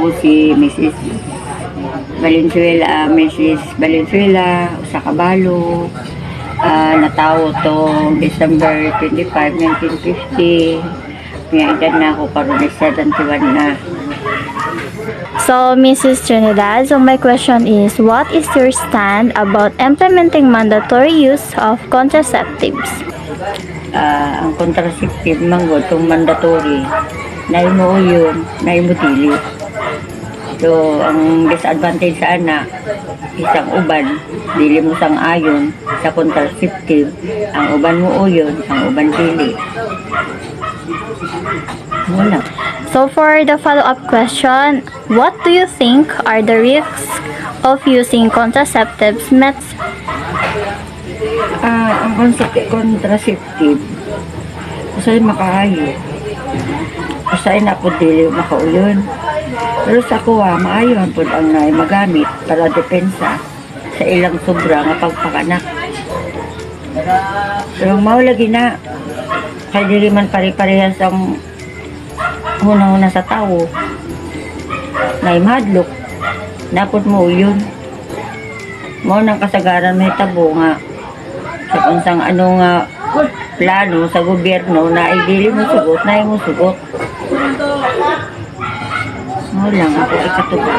ako si Mrs. Valenzuela sa Kabalo. Natawo to December 25, 1950. May edad na ako karon 71 na. So, Mrs. Trinidad, so my question is, what is your stand about implementing mandatory use of contraceptives? Ang contraceptive manggod itong mandatory na mo yun, na mo dili. So, ang disadvantage sa anak, isang uban, dili mo sang ayon sa contraceptive. Ang uban mo yun, ang uban dili. Wala. So, for the follow-up question, what do you think are the risks of using contraceptives methods? Ang contraceptive, usay makaayo. Usay na po dili makauyon. Pero sa kuha, maayo po ang magamit para depensa sa ilang sobra nga pagpakanak. Pero maulagi na, kaya dili man pare-parehas ang una-una sa tao. Ngay madlok, napot mo yun. Mo nang kasagaran may tabo nga sa unsang ano nga plano sa gobyerno na idili mo sugot, na mo sugot. Mo lang ako ikatuwa.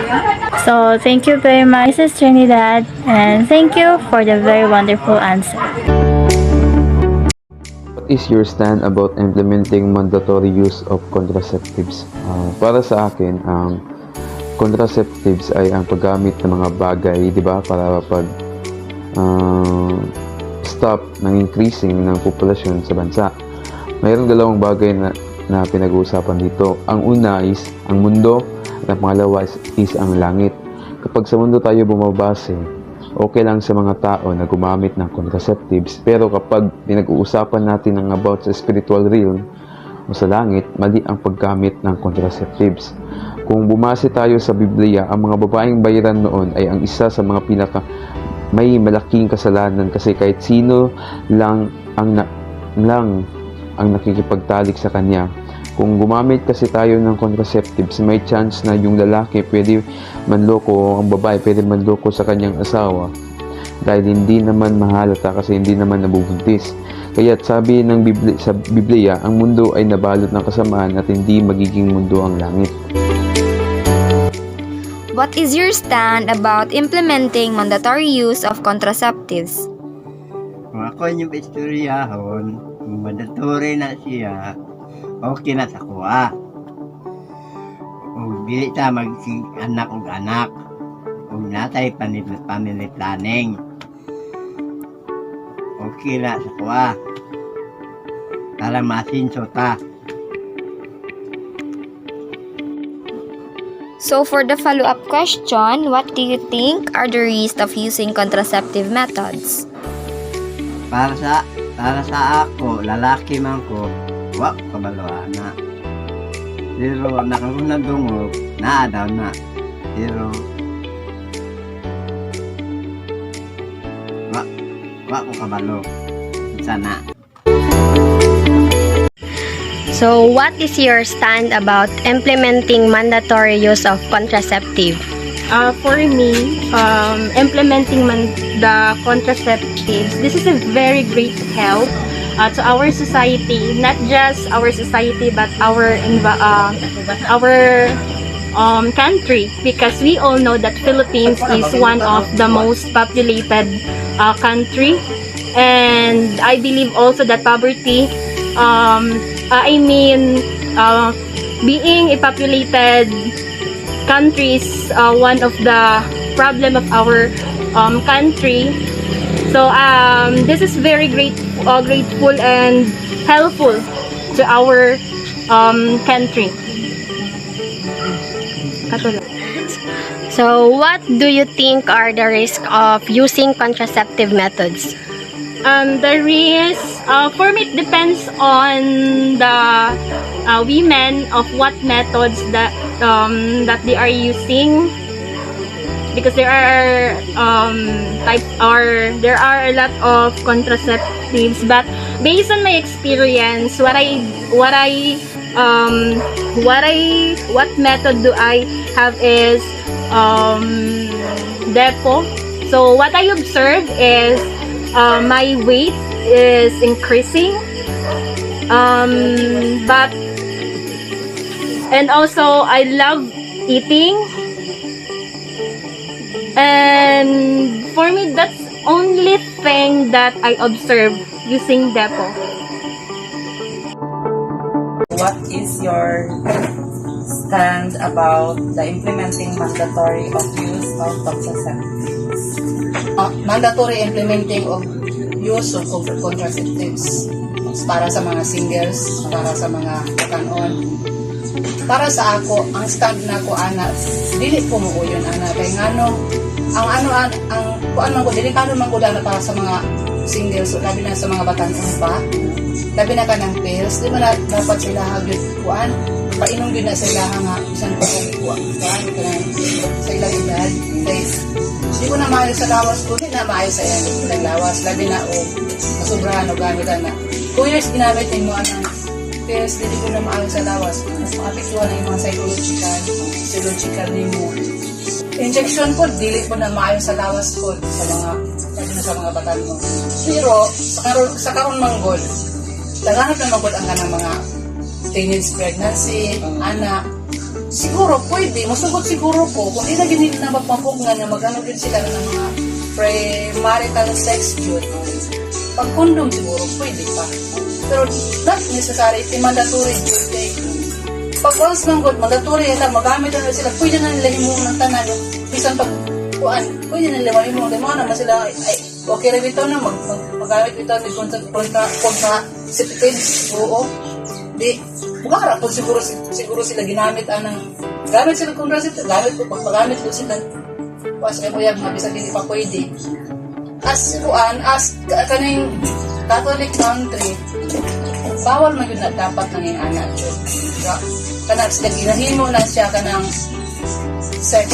So, thank you very much, Mrs. Trinidad, and thank you for the very wonderful answer. What is your stand about implementing mandatory use of contraceptives? Para sa akin, ang contraceptives ay ang paggamit ng mga bagay, di ba, para stop ng increasing ng populasyon sa bansa. Mayroong dalawang bagay na pinag-uusapan dito. Ang una is ang mundo, at ang pangalawa is ang langit. Kapag sa mundo tayo bumabase, okay lang sa mga tao na gumamit ng contraceptives, pero kapag pinag-uusapan natin ng about sa spiritual realm o sa langit, mali ang paggamit ng contraceptives. Kung bumase tayo sa Biblia, ang mga babaeng bayiran noon ay ang isa sa mga may malaking kasalanan, kasi kahit sino lang ang nakikipagtalik sa kanya. Kung gumamit kasi tayo ng contraceptives, may chance na yung lalaki pwede manloko o ang babae pwede manloko sa kanyang asawa dahil hindi naman mahalata kasi hindi naman nabubuntis. Kaya sabi ng sa Biblia, ang mundo ay nabalot ng kasamaan at hindi magiging mundo ang langit. What is your stand about implementing mandatory use of contraceptives? Kung ako yung istoryahon, mandatory na siya, okay na sa kuha. O dili ta mag-anak og anak. O natay family planning. Okay na sa kuha. Para masinso ta. So for the follow-up question, what do you think are the risks of using contraceptive methods? Para sa ako, lalaki man ko, wak kabaloana. Pero nakakuna dungog, naadaw na. Pero wak ko kabalo. Sana. So, what is your stand about implementing mandatory use of contraceptive? For me, implementing the contraceptives, this is a very great help to our society, not just our society but our country, because we all know that Philippines is one of the most populated country, and I believe also that poverty, being a populated country is one of the problem of our country. So this is very grateful and helpful to our country. So, what do you think are the risks of using contraceptive methods? The risk, for me, it depends on the women of what methods that they are using, because there are there are a lot of contraceptives. But based on my experience, what I what method do I have is depo. So what I observe is my weight is increasing, but and also I love eating, and for me that's only thing that I observe using depo. What is your stand about the implementing mandatory of use of contraceptives? Mandatory implementing of use of contraceptives para sa mga singles, para sa mga kanon. Para sa ako, ang stand na ko ana, dili ko mo yun ana kay ngano ang kuan man ko delikado man ko na para sa mga singles, so, labi na sa mga batanon pa. Labi na ka ng pills, di mo na dapat sila hagyod kuan. Painom din na sila nga isang kuan sa ilang edad. Kay di ko na maayo sa lawas ko, di na maayo sa ilang lawas. Labi na masubrahan o gamit na. 2 years ginamit mo anang pills, di ko na maayo sa lawas. Mas makapiktuhan na yung mga psychological mo. Injection po, dili po na maayo sa lawas po sa mga batan mo. Pero sa karon manggol, laganap na manggol ang kanang mga teenage pregnancy, anak. Siguro pwede, masugot siguro ko kung di na ginili na magpapugngan na magano din sila ng mga premarital sex yun. Pag kondom siguro pwede pa. Pero not necessary, mandatory duty. Pag once manggol, mandatory ito, magamit na sila, pwede na nila himuong ng tanan. Bisan pag kuan, pwede na nila himuong. Di mga naman sila, ay, okay rin ito na magamit ito, may contraceptives, oo. Di, mukharap po siguro sila ginamit gamit sila contraceptives, magamit ko sila. Pas ay uyab nga bisa dili pa pwede. As kaning Catholic country, bawal man yun na dapat nanging anak yun. Kanang sila ginahimo na siya kanang sex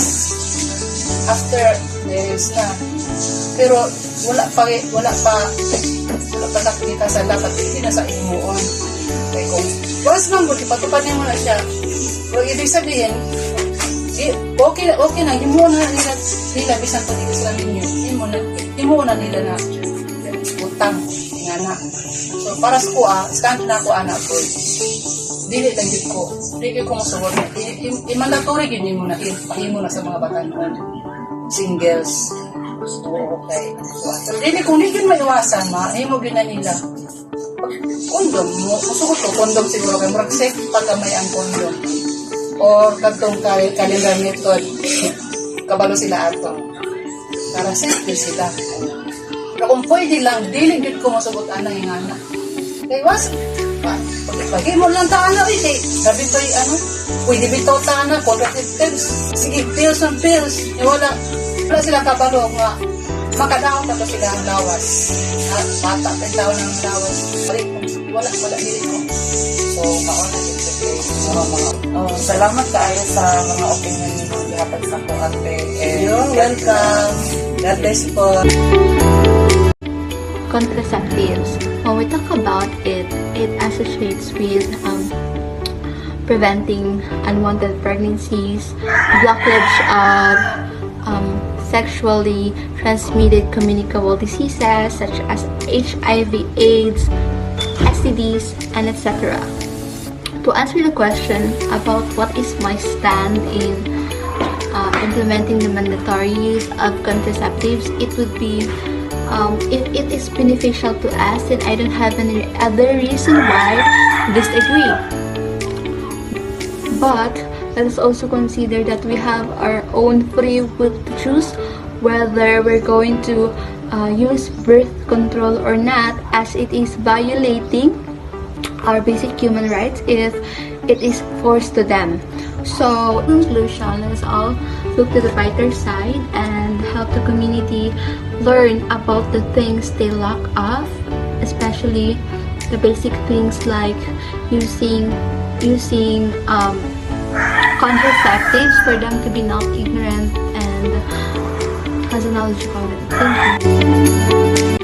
after there's na. Pero wala pa nakikita sa dapat hindi na sa imuon. Kaya kung once man mo, ipatupad niya mo na siya. Pero ibig sabihin, okay na, himuon na nila bisan pag hindi sila ninyo, himuon na nila na utang, nga na. So para sa kuha, stand na ko anak ko, dili lang yun ko, dili ko masuwag, i-mandatory yun mo na, ipahimo na sa mga batanon, singles. Okay. So dili kung hindi yun maiwasan, himo yun na nila. Kondom, musugot ko, kondom siguro kayo, marag safe pagkamay ang kondom. Or katong calendar method, kabalo sila ato. Para safe din sila. Pero kung pwede lang, dili gud ko masugot anang yung anak. Kaya was, pagpagay mo lang ta anak, eh, gabi to'y pwede bitaw ta anak, contraceptives. Sige, pills on pills. Wala sila kabalo nga, makadaon na sila ang lawas. Bata pa yung taon ng lawas. Wala dili ko. So, mauna din sa Salamat kaayo sa mga opinion niyo gihatag sa ko ate. You're welcome. God bless po. Contraceptives. When we talk about it, it associates with preventing unwanted pregnancies, blockage of sexually transmitted communicable diseases such as HIV, AIDS, STDs, and etc. To answer the question about what is my stand in implementing the mandatory use of contraceptives, it would be if it is beneficial to us, then I don't have any other reason why disagree. But let us also consider that we have our own free will to choose whether we're going to use birth control or not, as it is violating our basic human rights if it is forced to them. So, in conclusion, let us all look to the brighter side and help the community learn about the things they lack of, especially the basic things like using contraceptives for them to be not ignorant and has a knowledge about it. Thank you.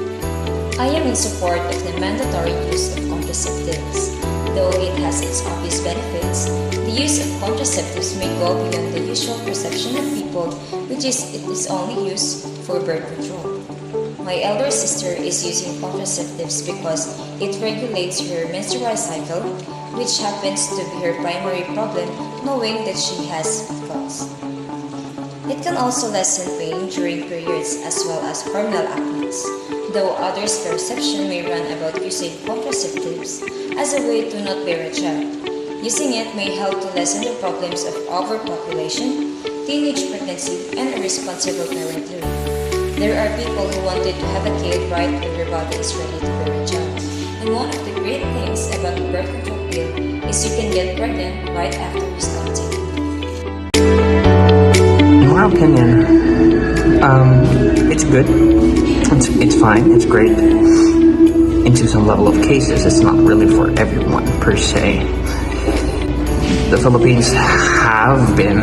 I am in support of the mandatory use of contraceptives. Though it has its obvious benefits, the use of contraceptives may go beyond the usual perception of people, which is it is only used for birth control. My elder sister is using contraceptives because it regulates her menstrual cycle, which happens to be her primary problem, knowing that she has PCOS. It can also lessen pain during periods as well as hormonal acne, though others' perception may run about using contraceptives as a way to not bear a child. Using it may help to lessen the problems of overpopulation, teenage pregnancy, and irresponsible parenthood. There are people who wanted to have a kid right when their body is ready to bear a child. And one of the great things about the birth control pill is you can get pregnant right after you start taking it. In my opinion, it's good. It's fine. It's great. Into some level of cases, it's not really for everyone per se. The Philippines have been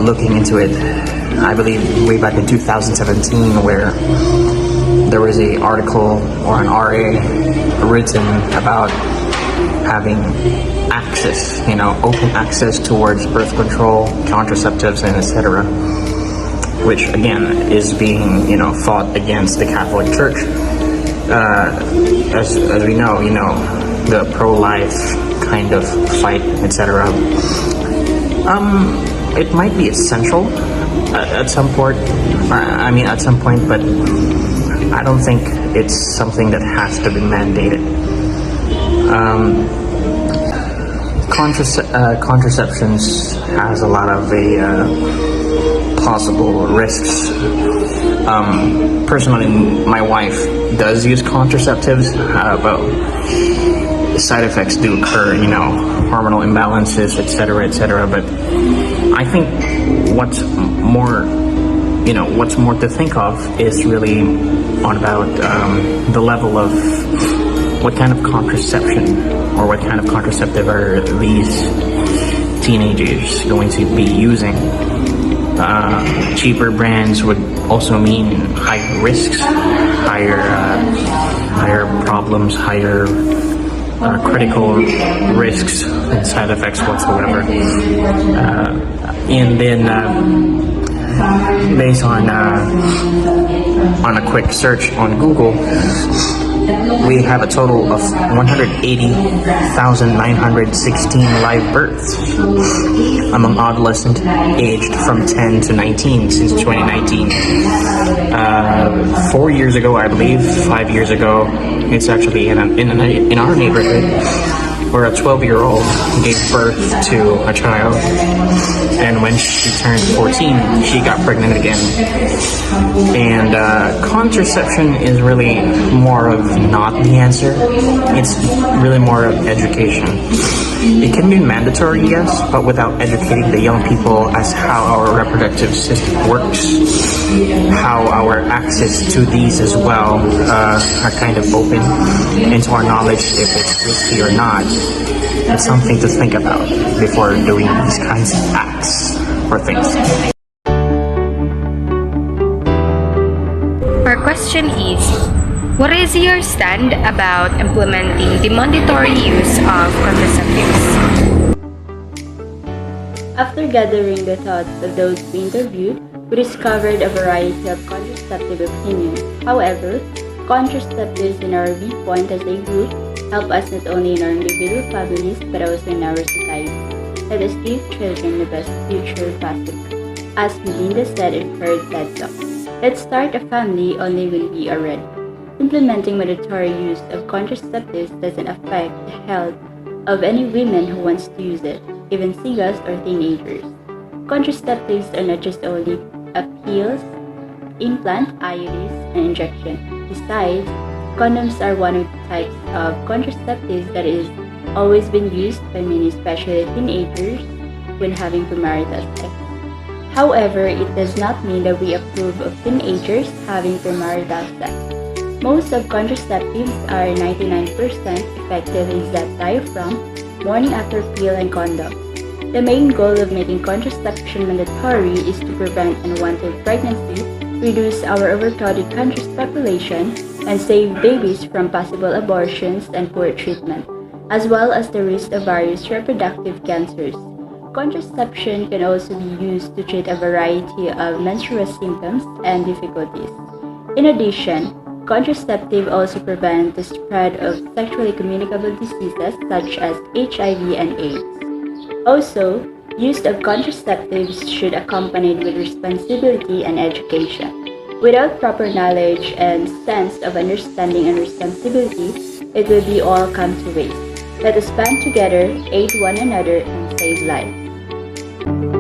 looking into it. I believe way back in 2017, where there was a article or an RA written about having access, open access towards birth control, contraceptives, and etc., which again is being, fought against the Catholic Church. As we know, the pro-life kind of fight, etc. It might be essential at some point. At some point, but I don't think it's something that has to be mandated. Contraceptions has a lot of possible risks. Personally, my wife does use contraceptives, but side effects do occur, hormonal imbalances, etc. But I think what's more to think of is really on about the level of what kind of contraception or what kind of contraceptive are these teenagers going to be using. Cheaper brands would also mean higher risks, higher problems, higher critical risks and side effects whatsoever. And then based on a quick search on Google, we have a total of 180,916 live births among adolescents aged from 10 to 19 since 2019. 4 years ago, I believe, 5 years ago, it's actually in our neighborhood, where a 12-year-old gave birth to a child, and when she turned 14, she got pregnant again. And contraception is really more of not the answer. It's really more of education. It can be mandatory, yes, but without educating the young people as how our reproductive system works, how our access to these as well are kind of open, and to our knowledge if it's risky or not. It's something to think about before doing these kinds of acts or things. Our question is, what is your stand about implementing the mandatory use of contraceptives? After gathering the thoughts of those we interviewed, we discovered a variety of contraceptive opinions. However, contraceptives in our viewpoint as a group help us not only in our individual families but also in our society. Let us give children the best future possible. As Melinda said in her TED Talk, let's start a family only when we are ready. Implementing mandatory use of contraceptives doesn't affect the health of any women who wants to use it, even singles or teenagers. Contraceptives are not just only pills, implant, IUDs, and injection. Besides, condoms are one of the types of contraceptives that is always been used by many, especially teenagers, when having premarital sex. However, it does not mean that we approve of teenagers having premarital sex. Most of contraceptives are 99% effective in that diaphragm, morning after pill, and condom. The main goal of making contraception mandatory is to prevent unwanted pregnancy, reduce our overcrowded country's population, and save babies from possible abortions and poor treatment, as well as the risk of various reproductive cancers. Contraception can also be used to treat a variety of menstrual symptoms and difficulties. In addition, contraceptive also prevent the spread of sexually communicable diseases such as HIV and AIDS. Also, use of contraceptives should accompany with responsibility and education. Without proper knowledge and sense of understanding and responsibility, it will be all come to waste. Let us band together, aid one another, and save lives.